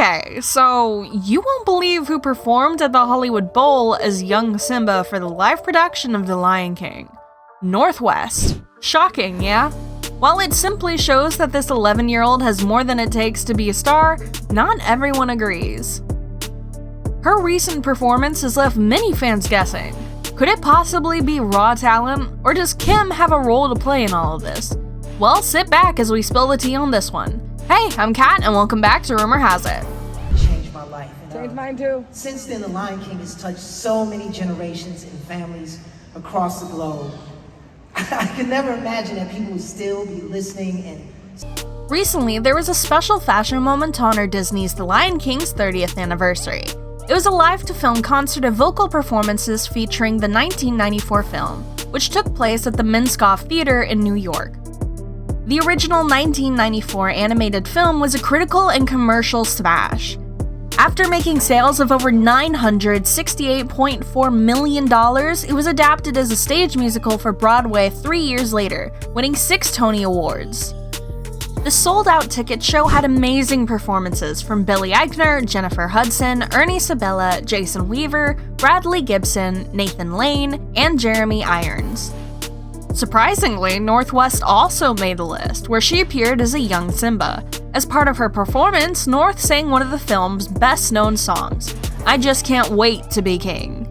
Okay, so you won't believe who performed at the Hollywood Bowl as young Simba for the live production of The Lion King. North West. Shocking, yeah? While it simply shows that this 11-year-old has more than it takes to be a star, not everyone agrees. Her recent performance has left many fans guessing. Could it possibly be raw talent, or does Kim have a role to play in all of this? Well, sit back as we spill the tea on this one. Hey, I'm Kat, and welcome back to Rumor Has It. Changed my life. Changed mine too. Since then, The Lion King has touched so many generations and families across the globe. I could never imagine that people would still be listening and... Recently, there was a special fashion moment to honor Disney's The Lion King's 30th anniversary. It was a live-to-film concert of vocal performances featuring the 1994 film, which took place at the Minskoff Theater in New York. The original 1994 animated film was a critical and commercial smash. After making sales of over $968.4 million, it was adapted as a stage musical for Broadway 3 years later, winning 6 Tony Awards. The sold-out ticket show had amazing performances from Billy Eichner, Jennifer Hudson, Ernie Sabella, Jason Weaver, Bradley Gibson, Nathan Lane, and Jeremy Irons. Surprisingly, North West also made the list, where she appeared as a young Simba. As part of her performance, North sang one of the film's best-known songs, "I Just Can't Wait to Be King."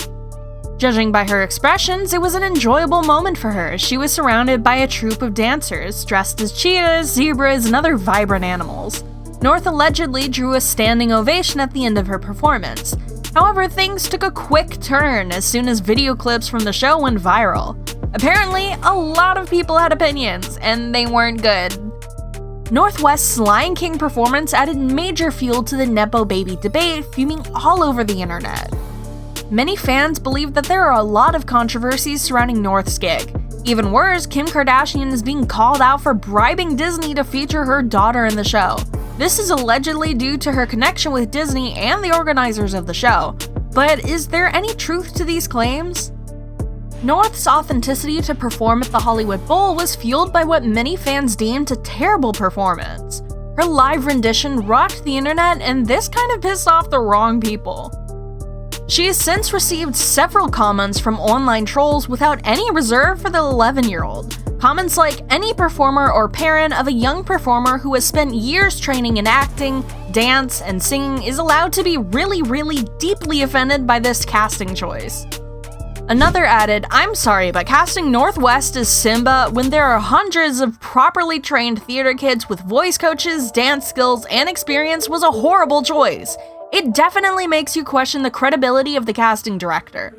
Judging by her expressions, it was an enjoyable moment for her as she was surrounded by a troupe of dancers dressed as cheetahs, zebras, and other vibrant animals. North allegedly drew a standing ovation at the end of her performance. However, things took a quick turn as soon as video clips from the show went viral. Apparently, a lot of people had opinions, and they weren't good. North West's Lion King performance added major fuel to the Nepo Baby debate, fuming all over the internet. Many fans believe that there are a lot of controversies surrounding North's gig. Even worse, Kim Kardashian is being called out for bribing Disney to feature her daughter in the show. This is allegedly due to her connection with Disney and the organizers of the show. But is there any truth to these claims? North's authenticity to perform at the Hollywood Bowl was fueled by what many fans deemed a terrible performance. Her live rendition rocked the internet, and this kind of pissed off the wrong people. She has since received several comments from online trolls without any reserve for the 11-year-old. Comments like, "Any performer or parent of a young performer who has spent years training in acting, dance, and singing is allowed to be really deeply offended by this casting choice." Another added, "I'm sorry, but casting North West as Simba when there are hundreds of properly trained theater kids with voice coaches, dance skills, and experience was a horrible choice. It definitely makes you question the credibility of the casting director."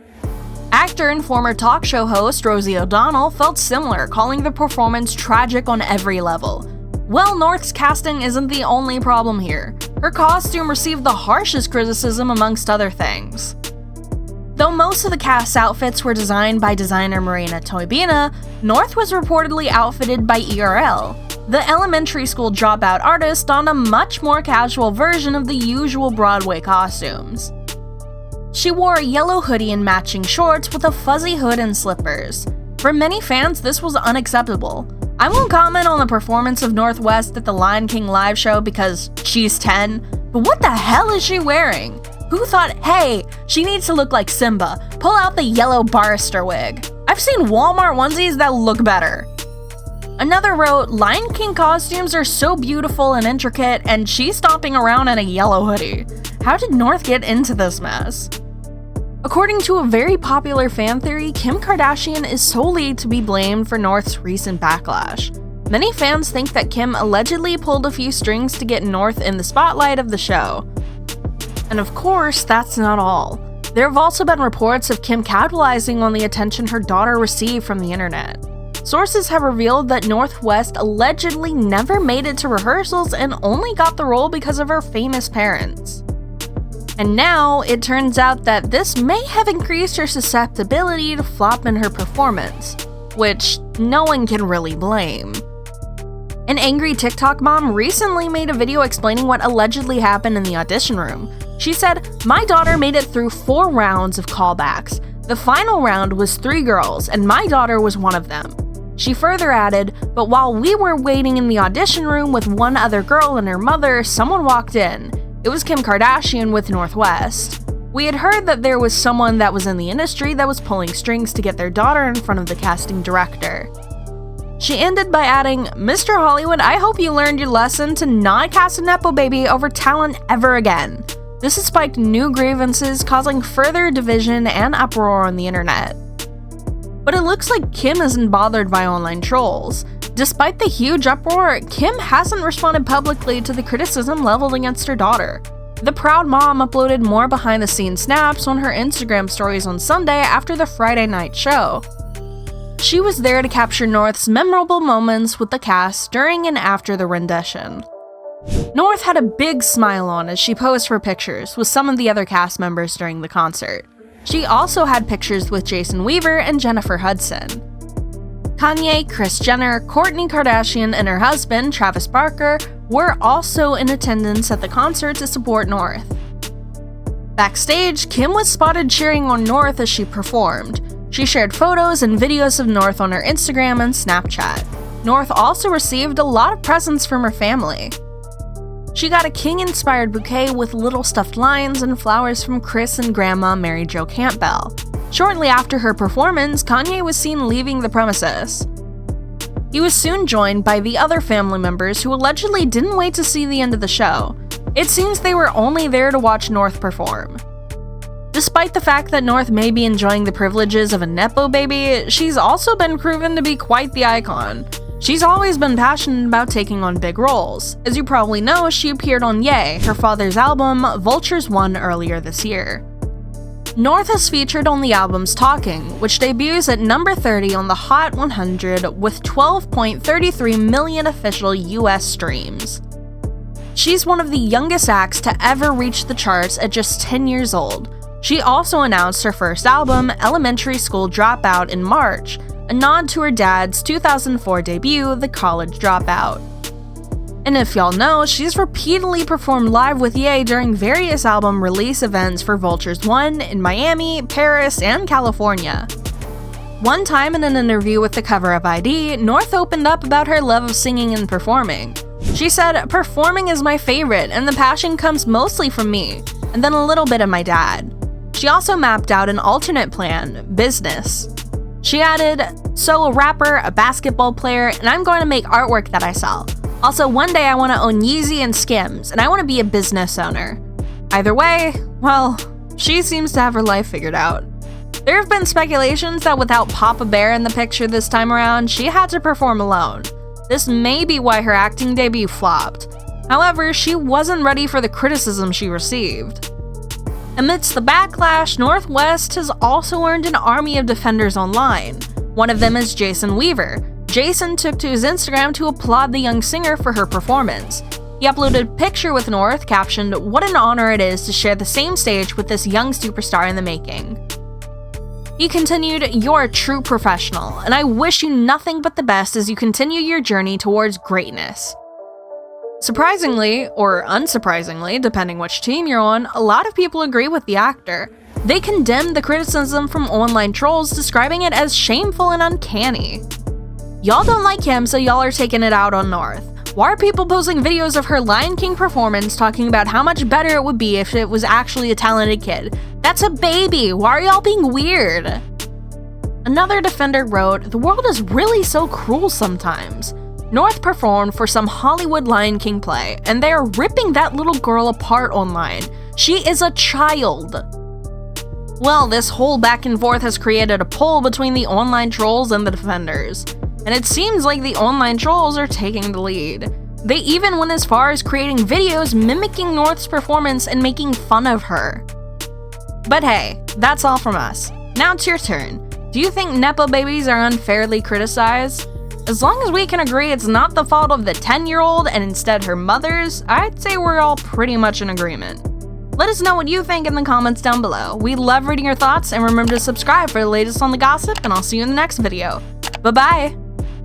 Actor and former talk show host Rosie O'Donnell felt similar, calling the performance tragic on every level. Well, North's casting isn't the only problem here. Her costume received the harshest criticism amongst other things. Though most of the cast's outfits were designed by designer Marina Toibina, North was reportedly outfitted by ERL. The elementary school dropout artist donned a much more casual version of the usual Broadway costumes. She wore a yellow hoodie and matching shorts with a fuzzy hood and slippers. For many fans, this was unacceptable. I won't comment on the performance of North West at the Lion King live show because she's 10, but what the hell is she wearing? Who thought, hey, she needs to look like Simba, pull out the yellow barrister wig? I've seen Walmart onesies that look better. Another wrote, "Lion King costumes are so beautiful and intricate, and she's stomping around in a yellow hoodie. How did North get into this mess?" According to a very popular fan theory, Kim Kardashian is solely to be blamed for North's recent backlash. Many fans think that Kim allegedly pulled a few strings to get North in the spotlight of the show. And of course, that's not all. There have also been reports of Kim capitalizing on the attention her daughter received from the internet. Sources have revealed that North West allegedly never made it to rehearsals and only got the role because of her famous parents. And now, it turns out that this may have increased her susceptibility to flop in her performance, which no one can really blame. An angry TikTok mom recently made a video explaining what allegedly happened in the audition room. She said, "My daughter made it through 4 rounds of callbacks. The final round was 3 girls, and my daughter was one of them." She further added, "But while we were waiting in the audition room with one other girl and her mother, someone walked in. It was Kim Kardashian with Northwest. We had heard that there was someone that was in the industry that was pulling strings to get their daughter in front of the casting director. She ended by adding, "Mr. Hollywood, I hope you learned your lesson to not cast a nepo baby over talent ever again." This has spiked new grievances, causing further division and uproar on the internet. But it looks like Kim isn't bothered by online trolls. Despite the huge uproar, Kim hasn't responded publicly to the criticism leveled against her daughter. The proud mom uploaded more behind-the-scenes snaps on her Instagram stories on Sunday after the Friday night show. She was there to capture North's memorable moments with the cast during and after the rendition. North had a big smile on as she posed for pictures with some of the other cast members during the concert. She also had pictures with Jason Weaver and Jennifer Hudson. Kanye, Kris Jenner, Kourtney Kardashian, and her husband, Travis Barker, were also in attendance at the concert to support North. Backstage, Kim was spotted cheering on North as she performed. She shared photos and videos of North on her Instagram and Snapchat. North also received a lot of presents from her family. She got a King-inspired bouquet with little stuffed lions and flowers from Kris and Grandma Mary Jo Campbell. Shortly after her performance, Kanye was seen leaving the premises. He was soon joined by the other family members who allegedly didn't wait to see the end of the show. It seems they were only there to watch North perform. Despite the fact that North may be enjoying the privileges of a nepo baby, she's also been proven to be quite the icon. She's always been passionate about taking on big roles. As you probably know, she appeared on Ye, her father's album, Vultures 1, earlier this year. North is featured on the album's Talking, which debuts at number 30 on the Hot 100 with 12.33 million official US streams. She's one of the youngest acts to ever reach the charts at just 10 years old. She also announced her first album, Elementary School Dropout, in March, a nod to her dad's 2004 debut, The College Dropout. And if y'all know, she's repeatedly performed live with Ye during various album release events for Vultures 1 in Miami, Paris, and California. One time in an interview with the cover of ID, North opened up about her love of singing and performing. She said, "Performing is my favorite, and the passion comes mostly from me, and then a little bit of my dad." She also mapped out an alternate plan, business. She added, "So a rapper, a basketball player, and I'm going to make artwork that I sell. Also, one day I want to own Yeezy and Skims, and I want to be a business owner." Either way, well, she seems to have her life figured out. There have been speculations that without Papa Bear in the picture this time around, she had to perform alone. This may be why her acting debut flopped. However, she wasn't ready for the criticism she received. Amidst the backlash, Northwest has also earned an army of defenders online. One of them is Jason Weaver. Jason took to his Instagram to applaud the young singer for her performance. He uploaded a picture with North, captioned, "What an honor it is to share the same stage with this young superstar in the making." He continued, "You're a true professional, and I wish you nothing but the best as you continue your journey towards greatness." Surprisingly, or unsurprisingly, depending which team you're on, a lot of people agree with the actor. They condemned the criticism from online trolls, describing it as shameful and uncanny. Y'all don't like him, so y'all are taking it out on North. Why are people posting videos of her Lion King performance talking about how much better it would be if it was actually a talented kid? That's a baby! Why are y'all being weird? Another defender wrote, "The world is really so cruel sometimes. North performed for some Hollywood Lion King play, and they are ripping that little girl apart online. She is a child." Well, this whole back and forth has created a poll between the online trolls and the defenders. And it seems like the online trolls are taking the lead. They even went as far as creating videos mimicking North's performance and making fun of her. But hey, that's all from us. Now it's your turn. Do you think nepo babies are unfairly criticized? As long as we can agree it's not the fault of the 10-year-old and instead her mother's, I'd say we're all pretty much in agreement. Let us know what you think in the comments down below. We love reading your thoughts, and remember to subscribe for the latest on the gossip, and I'll see you in the next video. Bye-bye!